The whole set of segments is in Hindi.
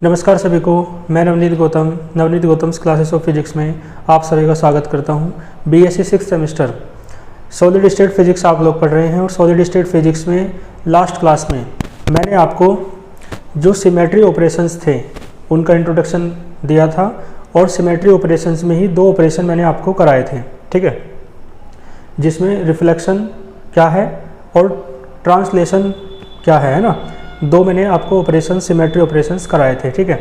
नमस्कार सभी को, मैं Navneet Gautam's classes of physics में आप सभी का स्वागत करता हूं। BSc 6th semester solid state physics आप लोग पढ़ रहे हैं और सॉलिड स्टेट फिजिक्स में लास्ट क्लास में मैंने आपको जो सिमेट्री ऑपरेशंस थे उनका इंट्रोडक्शन दिया था और सिमेट्री ऑपरेशंस में ही दो ऑपरेशन मैंने आपको कराए थे, ठीक है, जिसमें रिफ्लेक्शन क्या है और ट्रांसलेशन क्या है ना। दो मैंने आपको ऑपरेशन सिमेट्री ऑपरेशंस कराए थे, ठीक है।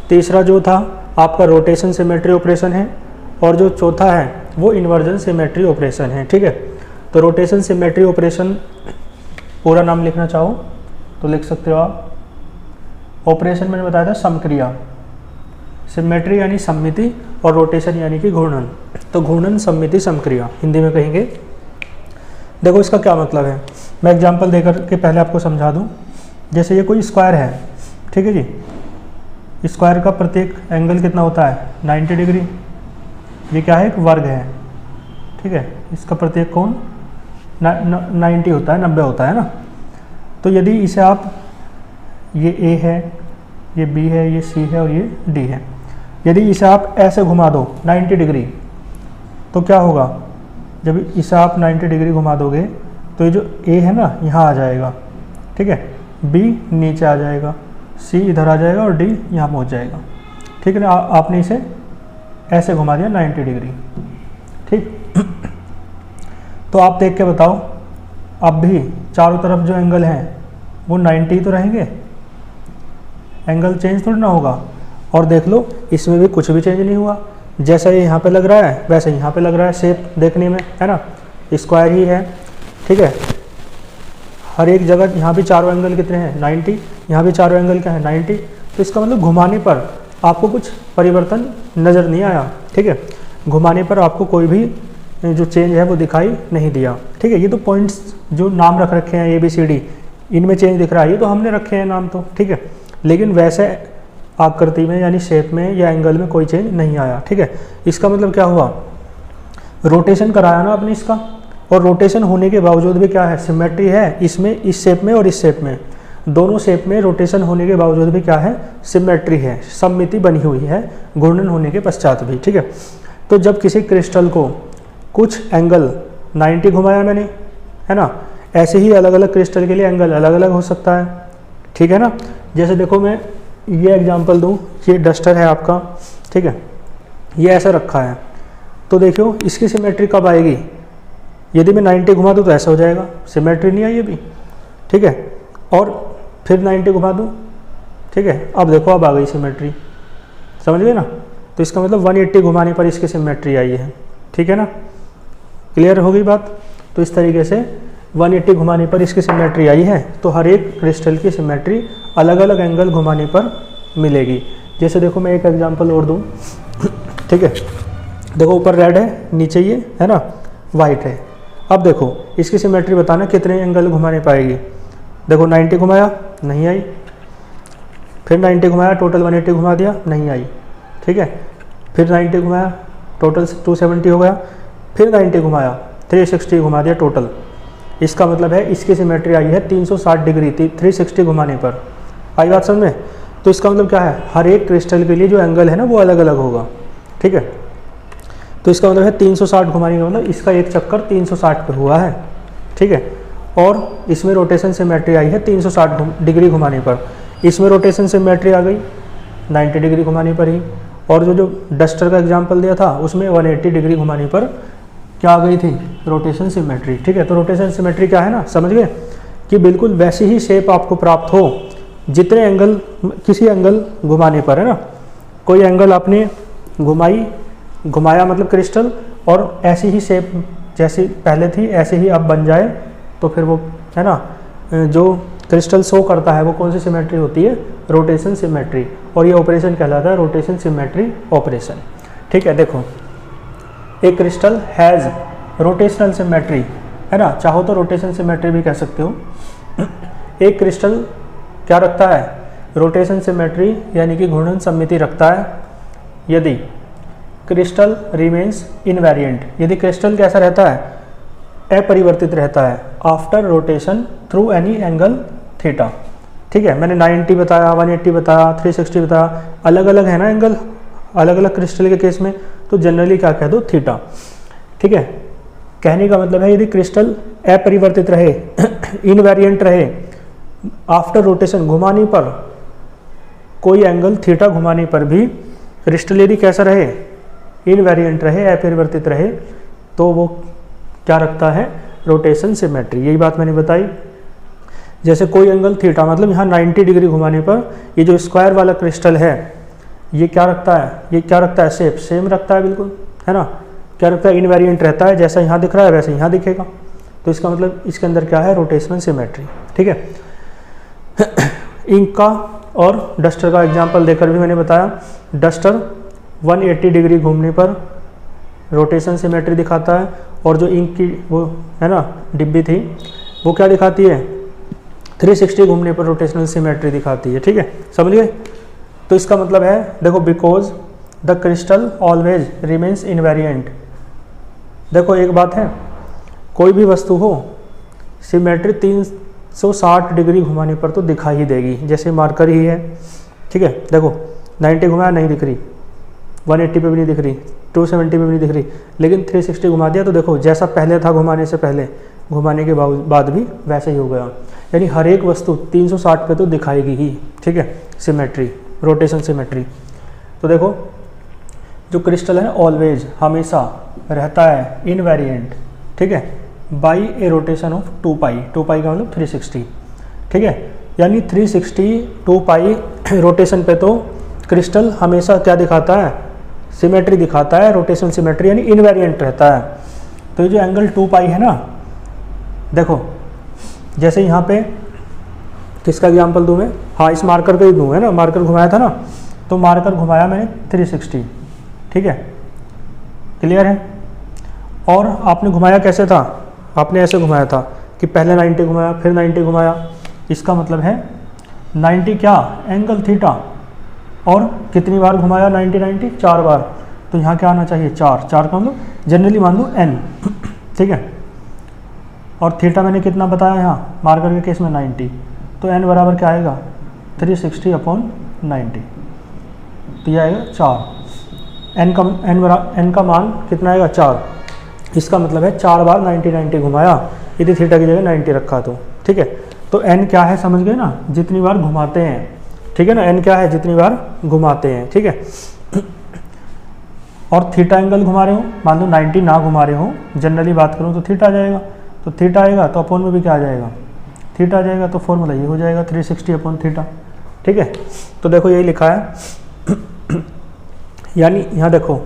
तीसरा जो था आपका रोटेशन सिमेट्री ऑपरेशन है और जो चौथा है वो इन्वर्जन सिमेट्री ऑपरेशन है, ठीक है। तो रोटेशन सिमेट्री ऑपरेशन पूरा नाम लिखना चाहो तो लिख सकते हो आप। ऑपरेशन मैंने बताया था समक्रिया, सिमेट्री यानी सममिति और रोटेशन यानी कि घूर्णन। तो घूर्णन सममिति समक्रिया हिंदी में कहेंगे। देखो इसका क्या मतलब है, मैं एग्जाम्पल देकर के पहले आपको समझा दूँ। जैसे ये कोई स्क्वायर है, ठीक है जी, स्क्वायर का प्रत्येक एंगल कितना होता है 90 डिग्री। ये क्या है, एक वर्ग है, ठीक है। इसका प्रत्येक कोण 90 होता है, 90 होता है ना। तो यदि इसे आप, ये A है, ये B है, ये C है और ये D है, यदि इसे आप ऐसे घुमा दो 90 डिग्री तो क्या होगा, जब इसे आप 90 डिग्री घुमा दोगे तो ये जो A है ना यहाँ आ जाएगा, ठीक है, B नीचे आ जाएगा, C इधर आ जाएगा और D यहाँ पहुँच जाएगा, ठीक है ना। आपने इसे ऐसे घुमा दिया 90 डिग्री, ठीक। तो आप देख के बताओ, अब भी चारों तरफ जो एंगल हैं वो 90 तो रहेंगे, एंगल चेंज थोड़ी ना होगा। और देख लो इसमें भी कुछ भी चेंज नहीं हुआ, जैसा ये यहाँ पे लग रहा है वैसे यहाँ पे लग रहा है, शेप देखने में, है ना, स्क्वायर ही है, ठीक है। हर एक जगह यहाँ भी चारों एंगल कितने हैं 90, यहाँ भी चारों एंगल क्या है 90। तो इसका मतलब घुमाने पर आपको कुछ परिवर्तन नज़र नहीं आया, ठीक है। घुमाने पर आपको कोई भी जो चेंज है वो दिखाई नहीं दिया, ठीक है। ये तो पॉइंट्स जो नाम रख रखे हैं ABCD, इनमें चेंज दिख रहा है, ये तो हमने रखे हैं नाम तो, ठीक है। लेकिन वैसे आकृति में यानी शेप में या एंगल में कोई चेंज नहीं आया, ठीक है। इसका मतलब क्या हुआ, रोटेशन कराया ना आपने इसका, और रोटेशन होने के बावजूद भी क्या है, सिमेट्री है इसमें, इस शेप में और इस शेप में, दोनों शेप में रोटेशन होने के बावजूद भी क्या है, सिमेट्री है, सममिति बनी हुई है घूर्णन होने के पश्चात भी, ठीक है। तो जब किसी क्रिस्टल को कुछ एंगल 90 घुमाया मैंने, है ना, ऐसे ही अलग अलग क्रिस्टल के लिए एंगल अलग अलग हो सकता है, ठीक है ना। जैसे देखो मैं ये एग्जाम्पल दूँ, ये डस्टर है आपका, ठीक है, ये ऐसा रखा है, तो देखो इसकी सिमेट्री कब आएगी, यदि मैं 90 घुमा दूँ तो ऐसा हो जाएगा, सिमेट्री नहीं आई अभी, ठीक है। और फिर 90 घुमा दूँ, ठीक है, अब देखो अब आ गई सिमेट्री, समझ गए ना। तो इसका मतलब 180 घुमाने पर इसकी सिमेट्री आई है, ठीक है ना, क्लियर हो गई बात। तो इस तरीके से 180 घुमाने पर इसकी सिमेट्री आई है, तो हर एक क्रिस्टल की सिमेट्री अलग अलग एंगल घुमाने पर मिलेगी। जैसे देखो मैं एक एग्जाम्पल और दूँ, ठीक है, देखो ऊपर रेड है, नीचे ये है ना वाइट है। अब देखो इसकी सिमेट्री बताना कितने एंगल घुमाने पाएगी। देखो 90 घुमाया नहीं आई, फिर 90 घुमाया टोटल 180 घुमा दिया नहीं आई, ठीक है, फिर 90 घुमाया टोटल 270 हो गया, फिर 90 घुमाया 360 घुमा दिया टोटल। इसका मतलब है इसकी सिमेट्री आई है 360 डिग्री 360 घुमाने पर। आई बात समझ में। तो इसका मतलब क्या है, हर एक क्रिस्टल के लिए जो एंगल है ना वो अलग अलग होगा, ठीक है। तो इसका मतलब है 360 घुमाने का मतलब इसका एक चक्कर 360 पे हुआ है, ठीक है। और इसमें रोटेशन सिमेट्री आई है 360 डिग्री घुमाने पर, इसमें रोटेशन सिमेट्री आ गई 90 डिग्री घुमाने पर ही। और जो डस्टर का एग्जांपल दिया था उसमें 180 डिग्री घुमाने पर क्या आ गई थी, रोटेशन सिमेट्री, ठीक है। तो रोटेशन सिमेट्री क्या है ना, समझ गए, कि बिल्कुल वैसी ही शेप आपको प्राप्त हो जितने एंगल, किसी एंगल घुमाने पर, है ना। कोई एंगल आपने घुमाया मतलब क्रिस्टल, और ऐसी ही शेप जैसी पहले थी ऐसे ही अब बन जाए, तो फिर वो, है ना, जो क्रिस्टल शो करता है वो कौन सी सिमेट्री होती है, रोटेशन सिमेट्री। और ये ऑपरेशन कहलाता है रोटेशन सिमेट्री ऑपरेशन, ठीक है। देखो एक क्रिस्टल हैज़ रोटेशनल सिमेट्री, है ना, चाहो तो रोटेशन सिमेट्री भी कह सकते हो। एक क्रिस्टल क्या रखता है, रोटेशन सिमेट्री यानी कि घूर्णन सममिति रखता है यदि क्रिस्टल रिमेन्स इनवेरिएंट, यदि क्रिस्टल कैसा रहता है, अपरिवर्तित रहता है, after rotation through any angle theta, ठीक है, मैंने 90 बताया, 180 बताया, 360 बताया, अलग अलग है ना एंगल अलग अलग क्रिस्टल के केस में, तो जनरली क्या कह दो थीटा। ठीक है, कहने का मतलब है यदि क्रिस्टल अपरिवर्तित रहे इनवेरिएंट रहे, आफ्टर रोटेशन घुमाने पर कोई एंगल थीटा घुमाने पर भी क्रिस्टल यदि कैसा रहे, इनवेरिएंट रहे, अपरिवर्तित रहे, तो वो क्या रखता है, रोटेशन सिमेट्री। यही बात मैंने बताई। जैसे कोई एंगल थीटा मतलब यहाँ 90 डिग्री घुमाने पर ये जो स्क्वायर वाला क्रिस्टल है ये क्या रखता है, ये क्या रखता है, शेप सेम रखता है बिल्कुल, है ना। क्या रखता है, इनवेरिएंट रहता है, जैसा यहाँ दिख रहा है वैसे यहाँ दिखेगा। तो इसका मतलब इसके अंदर क्या है, रोटेशनल सिमेट्री। ठीक है, इंक का और डस्टर का एग्जांपल देकर भी मैंने बताया। डस्टर 180 डिग्री घूमने पर रोटेशन सिमेट्री दिखाता है, और जो इंक की वो है ना डिब्बी थी वो क्या दिखाती है, 360 घूमने पर रोटेशनल सिमेट्री दिखाती है। ठीक है, समझ गए। तो इसका मतलब है देखो, because the crystal always remains invariant. देखो एक बात है, कोई भी वस्तु हो सिमेट्री 360 डिग्री घुमाने पर तो दिखाई ही देगी, जैसे मार्कर ही है। ठीक है, देखो 90 घुमाया नहीं दिख रही, 180 पे भी नहीं दिख रही, 270 पे भी नहीं दिख रही, लेकिन 360 घुमा दिया तो देखो जैसा पहले था घुमाने से पहले, घुमाने के बाद भी वैसे ही हो गया। यानी हर एक वस्तु 360 पे तो दिखाएगी ही। ठीक है, सिमेट्री, रोटेशन सिमेट्री। तो देखो जो क्रिस्टल है ऑलवेज हमेशा रहता है इनवेरिएंट, ठीक है, बाई ए रोटेशन ऑफ 2 पाई। 2 पाई का मतलब 360। ठीक है, यानी 360 2 पाई रोटेशन पे तो क्रिस्टल हमेशा क्या दिखाता है, सिमेट्री दिखाता है, रोटेशन सिमेट्री, यानी इनवेरिएंट रहता है। तो ये जो एंगल 2 पाई है ना, देखो जैसे यहाँ पे किसका एग्जाम्पल दूँ मैं, हाँ इस मार्कर का ही दूँ, है ना, मार्कर घुमाया था ना, तो मार्कर घुमाया मैंने 360। ठीक है, क्लियर है। और आपने घुमाया कैसे था, आपने ऐसे घुमाया था कि पहले 90 घुमाया फिर 90 घुमाया। इसका मतलब है 90 क्या, एंगल थीटा, और कितनी बार घुमाया 90 4 बार। तो यहाँ क्या आना चाहिए, 4 का मतलब जनरली मान लो n। ठीक है, और थीटा मैंने कितना बताया यहाँ मार्कर के केस में 90, तो n बराबर क्या आएगा 360/90। तो यह आएगा 4। n का मान कितना आएगा 4। इसका मतलब है 4 बार 90 घुमाया, यदि थीटा की जगह 90 रखा तो। ठीक है, तो n क्या है समझ गए ना, जितनी बार घुमाते हैं। ठीक है ना, n क्या है, जितनी बार घुमाते हैं। ठीक है, और थीटा एंगल घुमा रहे हो, मान लो 90 ना घुमा रहे हो, जनरली बात करूँ तो थीटा आ जाएगा। तो थीटा आएगा तो अपोन में भी क्या आ जाएगा, थीटा आ जाएगा। तो फॉर्मूला ये हो जाएगा 360/थीटा। ठीक है, तो देखो यही लिखा है यानी यहाँ देखो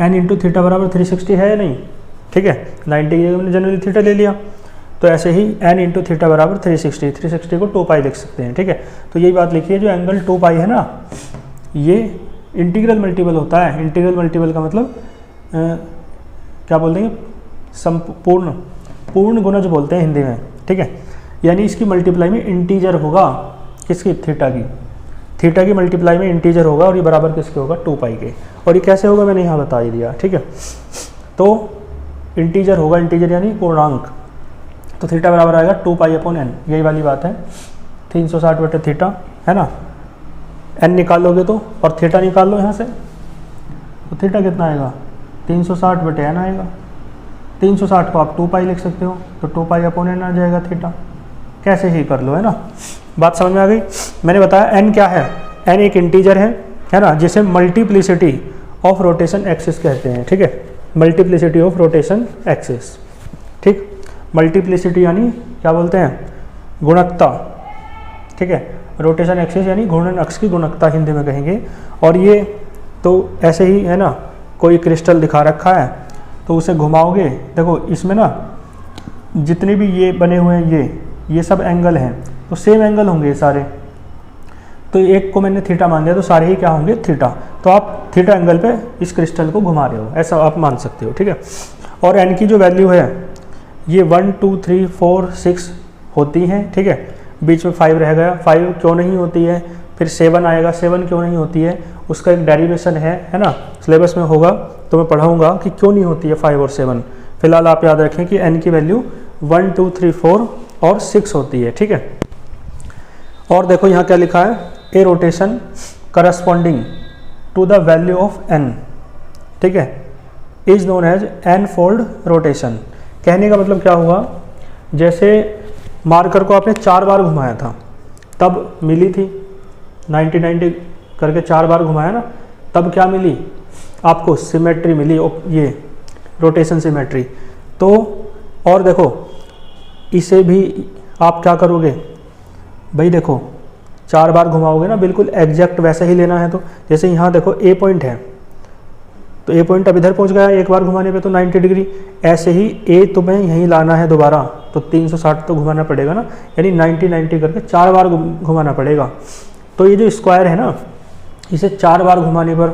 n इंटू थीटा बराबर 360 है या नहीं। ठीक है, 90 की जगह मैंने जनरली थीटा ले लिया, तो ऐसे ही n इंटू थीटा बराबर 360 को 2 पाई लिख सकते हैं। ठीक है, तो यही बात लिखी है, जो एंगल 2 पाई है ना, ये इंटीग्रल मल्टीपल होता है। इंटीग्रल मल्टीपल का मतलब क्या बोल देंगे, संपूर्ण, पूर्ण गुणज बोलते हैं हिंदी में। ठीक है, यानी इसकी मल्टीप्लाई में इंटीजर होगा, किसकी, थीटा की मल्टीप्लाई में इंटीजर होगा, और ये बराबर किसके होगा, 2 पाई के। और ये कैसे होगा मैंने यहाँ बता ही दिया। ठीक है, तो इंटीजर होगा, इंटीजर यानी पूर्णांक, तो थीटा बराबर आएगा 2 पाई/n। यही वाली बात है, 360/थीटा, है ना। n निकाल लोगे तो, और थीटा निकाल लो यहाँ से, तो थीटा कितना आएगा 360/n आएगा। 360 को आप 2 पाई लिख सकते हो, तो 2 पाई/n आ जाएगा थीटा। कैसे ही कर लो, है ना। बात समझ में आ गई। मैंने बताया n क्या है, n एक इंटीजर है ना, जिसे मल्टीप्लिसिटी ऑफ रोटेशन एक्सिस कहते हैं। ठीक है, मल्टीप्लिसिटी ऑफ रोटेशन एक्सिस। ठीक, मल्टीप्लिसिटी यानी क्या बोलते हैं, गुणकता। ठीक है, रोटेशन एक्सिस यानी घूर्णन अक्ष की गुणकता हिंदी में कहेंगे। और ये तो ऐसे ही है ना, कोई क्रिस्टल दिखा रखा है तो उसे घुमाओगे, देखो इसमें ना जितने भी ये बने हुए हैं ये सब एंगल हैं, तो सेम एंगल होंगे ये सारे। तो एक को मैंने थीटा मान दिया, तो सारे ही क्या होंगे, थीटा। तो आप थीटा एंगल पे इस क्रिस्टल को घुमा रहे हो, ऐसा आप मान सकते हो। ठीक है, और n की जो वैल्यू है ये 1 2 3 4 6 होती हैं। ठीक है, बीच में 5 रह गया, 5 क्यों नहीं होती है, फिर 7 आएगा, 7 क्यों नहीं होती है, उसका एक डेरिवेशन है ना, सिलेबस में होगा तो मैं पढ़ाऊँगा कि क्यों नहीं होती है 5 और 7। फिलहाल आप याद रखें कि n की वैल्यू 1 2 3 4 और 6 होती है, ठीक है। और देखो यहाँ क्या लिखा है, a rotation corresponding to the value of n, ठीक है, is known as n fold rotation. कहने का मतलब क्या हुआ, जैसे मार्कर को आपने 4 बार घुमाया था तब मिली थी 90-90 करके 4 बार घुमाया ना, तब क्या मिली आपको, सिमेट्री मिली, ये रोटेशन सिमेट्री। तो और देखो इसे भी आप क्या करोगे भाई, देखो 4 बार घुमाओगे ना, बिल्कुल एग्जैक्ट वैसे ही लेना है। तो जैसे यहाँ देखो ए पॉइंट है, तो ए पॉइंट अब इधर पहुँच गया एक बार घुमाने पे तो 90 डिग्री, ऐसे ही ए तुम्हें यहीं लाना है दोबारा तो 360 तो घुमाना पड़ेगा ना, यानी 90-90 करके 4 बार घुमाना पड़ेगा। तो ये जो स्क्वायर है ना, इसे 4 बार घुमाने पर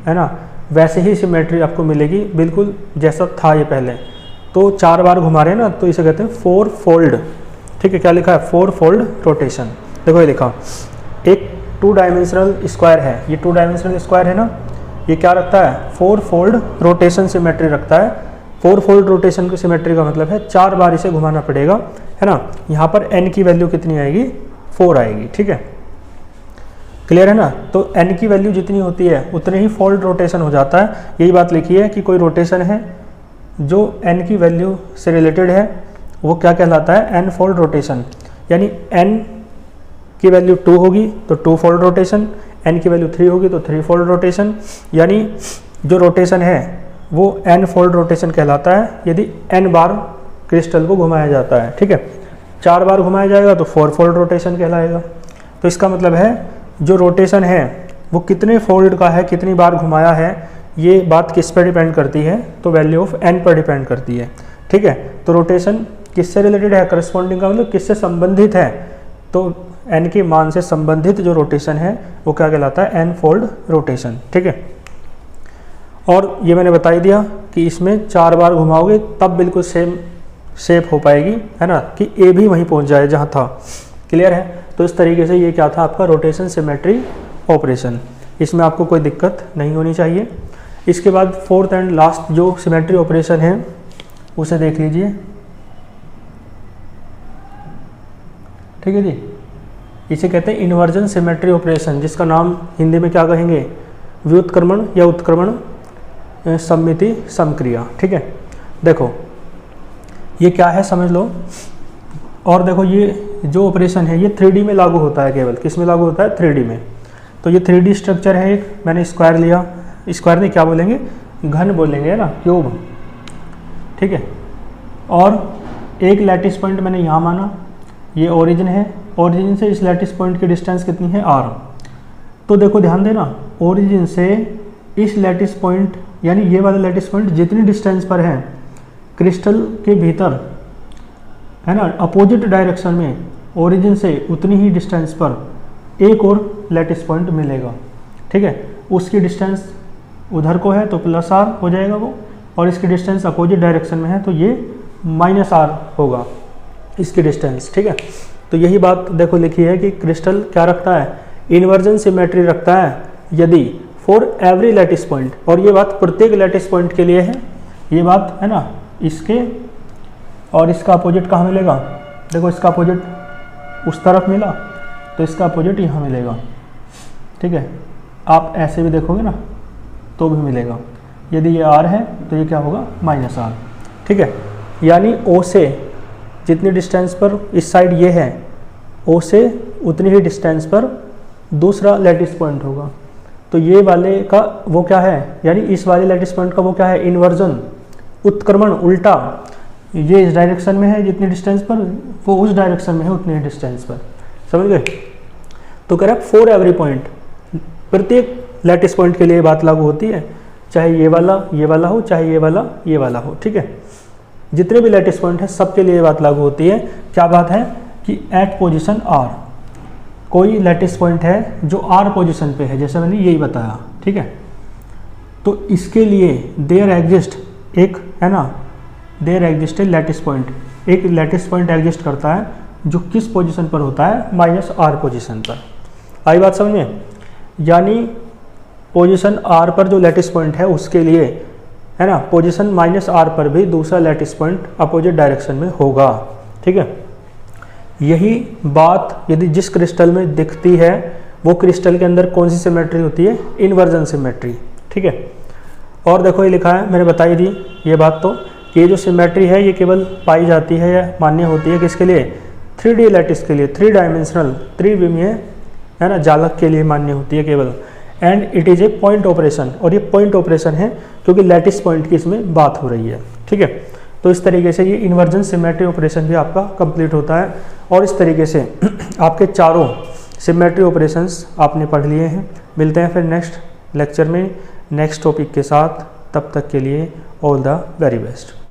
है ना वैसे ही सिमेट्री आपको मिलेगी, बिल्कुल जैसा था ये पहले। तो 4 बार घुमा रहे हैं ना, तो इसे कहते हैं 4 फोल्ड, ठीक है। क्या लिखा है, 4 फोल्ड रोटेशन। देखो ये लिखा, एक 2 डायमेंशनल स्क्वायर है, ये 2 डायमेंशनल स्क्वायर है ना, ये क्या रखता है, 4 फोल्ड रोटेशन सिमेट्री रखता है। 4 फोल्ड रोटेशन की सिमेट्री का मतलब है 4 बार इसे घुमाना पड़ेगा, है ना। यहाँ पर n की वैल्यू कितनी आएगी, 4 आएगी, ठीक है, क्लियर है ना। तो n की वैल्यू जितनी होती है उतने ही फोल्ड रोटेशन हो जाता है। यही बात लिखी है कि कोई रोटेशन है जो n की वैल्यू से रिलेटेड है, वो क्या कहलाता है, n फोल्ड रोटेशन। यानी n की वैल्यू 2 होगी तो 2 फोल्ड रोटेशन, n की वैल्यू 3 होगी तो 3 फोल्ड रोटेशन, यानी जो रोटेशन है वो n फोल्ड रोटेशन कहलाता है यदि n बार क्रिस्टल को घुमाया जाता है, ठीक है। 4 बार घुमाया जाएगा तो 4 फोल्ड रोटेशन कहलाएगा। तो इसका मतलब है जो रोटेशन है वो कितने फोल्ड का है, कितनी बार घुमाया है, ये बात किस पर डिपेंड करती है, तो वैल्यू ऑफ n पर डिपेंड करती है, ठीक है। तो रोटेशन किससे रिलेटेड है, करस्पॉन्डिंग का मतलब किससे संबंधित है, तो n के मान से संबंधित जो रोटेशन है वो क्या कहलाता है, n फोल्ड रोटेशन, ठीक है। और ये मैंने बता ही दिया कि इसमें 4 बार घुमाओगे तब बिल्कुल सेम शेप हो पाएगी, है ना, कि ए भी वहीं पहुंच जाए जहां था, क्लियर है। तो इस तरीके से ये क्या था आपका रोटेशन सिमेट्री ऑपरेशन, इसमें आपको कोई दिक्कत नहीं होनी चाहिए। इसके बाद 4th एंड लास्ट जो सिमेट्री ऑपरेशन है उसे देख लीजिए, ठीक है जी। इसे कहते हैं इन्वर्जन सिमेट्री ऑपरेशन, जिसका नाम हिंदी में क्या कहेंगे, व्युत्क्रमण या उत्क्रमण सममिति समक्रिया, ठीक है। देखो ये क्या है समझ लो। और देखो ये जो ऑपरेशन है ये 3D में लागू होता है, केवल किस में लागू होता है, 3D में। तो ये 3D स्ट्रक्चर है, एक मैंने स्क्वायर लिया, स्क्वायर नहीं क्या बोलेंगे, घन बोलेंगे, है ना, क्यूब, ठीक है। और एक लैटिस पॉइंट मैंने यहाँ माना, ये ओरिजिन है, ओरिजिन से इस लैटिस पॉइंट की डिस्टेंस कितनी है, r। तो देखो ध्यान देना, ओरिजिन से इस लैटिस पॉइंट यानी ये वाला लैटिस पॉइंट जितनी डिस्टेंस पर है क्रिस्टल के भीतर, है ना, अपोजिट डायरेक्शन में ओरिजिन से उतनी ही डिस्टेंस पर एक और लैटिस पॉइंट मिलेगा, ठीक है। उसकी डिस्टेंस उधर को है तो +r हो जाएगा वो, और इसकी डिस्टेंस अपोजिट डायरेक्शन में है तो ये -r होगा इसकी डिस्टेंस, ठीक है। तो यही बात देखो लिखी है कि क्रिस्टल क्या रखता है, इन्वर्जन सिमेट्री रखता है यदि फॉर एवरी लैटिस पॉइंट, और ये बात प्रत्येक लैटिस पॉइंट के लिए है, ये बात है ना। इसके और इसका अपोजिट कहाँ मिलेगा, देखो इसका अपोजिट उस तरफ मिला तो इसका अपोजिट यहाँ मिलेगा, ठीक है। आप ऐसे भी देखोगे ना तो भी मिलेगा, यदि ये r है तो ये क्या होगा, -r, ठीक है। यानी O से जितनी डिस्टेंस पर इस साइड ये है, O से उतनी ही डिस्टेंस पर दूसरा लैटिस पॉइंट होगा। तो ये वाले का वो क्या है, यानी इस वाले लैटिस पॉइंट का वो क्या है, इन्वर्जन, उत्क्रमण, उल्टा। ये इस डायरेक्शन में है जितनी डिस्टेंस पर, वो उस डायरेक्शन में है उतनी डिस्टेंस पर, समझ गए। तो कह रहा है फॉर एवरी पॉइंट, प्रत्येक लैटिस पॉइंट के लिए बात लागू होती है, चाहे ये वाला हो, चाहे ये वाला हो, ठीक है। जितने भी लैटिस पॉइंट है सबके लिए बात लागू होती है। क्या बात है कि एट पोजीशन r, कोई लैटिस पॉइंट है जो r पोजीशन पे है, जैसे मैंने यही बताया, ठीक है। तो इसके लिए देयर एग्जिस्ट एक, है ना, there exist a lattice point, एक लैटिस पॉइंट एग्जिस्ट करता है जो किस पोजीशन पर होता है, -r पोजीशन पर। आई बात समझ में, यानी पोजीशन r पर जो लैटिस पॉइंट है उसके लिए, है ना, पोजीशन -r पर भी दूसरा लैटिस पॉइंट अपोजिट डायरेक्शन में होगा, ठीक है। यही बात यदि जिस क्रिस्टल में दिखती है वो क्रिस्टल के अंदर कौन सी सिमेट्री होती है, इन्वर्जन सिमेट्री। ठीक है, और देखो ये लिखा है, मैंने बताई दी ये बात तो कि ये जो सिमेट्री है ये केवल पाई जाती है या मान्य होती है किसके लिए, 3D लैटिस के लिए, 3 डायमेंशनल त्रिविमीय है ना जालक के लिए मान्य होती है केवल। And it is a point operation, और ये पॉइंट ऑपरेशन है क्योंकि लैटिस पॉइंट की इसमें बात हो रही है। ठीक है, तो इस तरीके से ये इन्वर्जन सिमेट्री ऑपरेशन भी आपका कंप्लीट होता है, और इस तरीके से आपके चारों सिमेट्री ऑपरेशंस आपने पढ़ लिए हैं। मिलते हैं फिर नेक्स्ट लेक्चर में नेक्स्ट टॉपिक के साथ, तब तक के लिए ऑल द वेरी बेस्ट।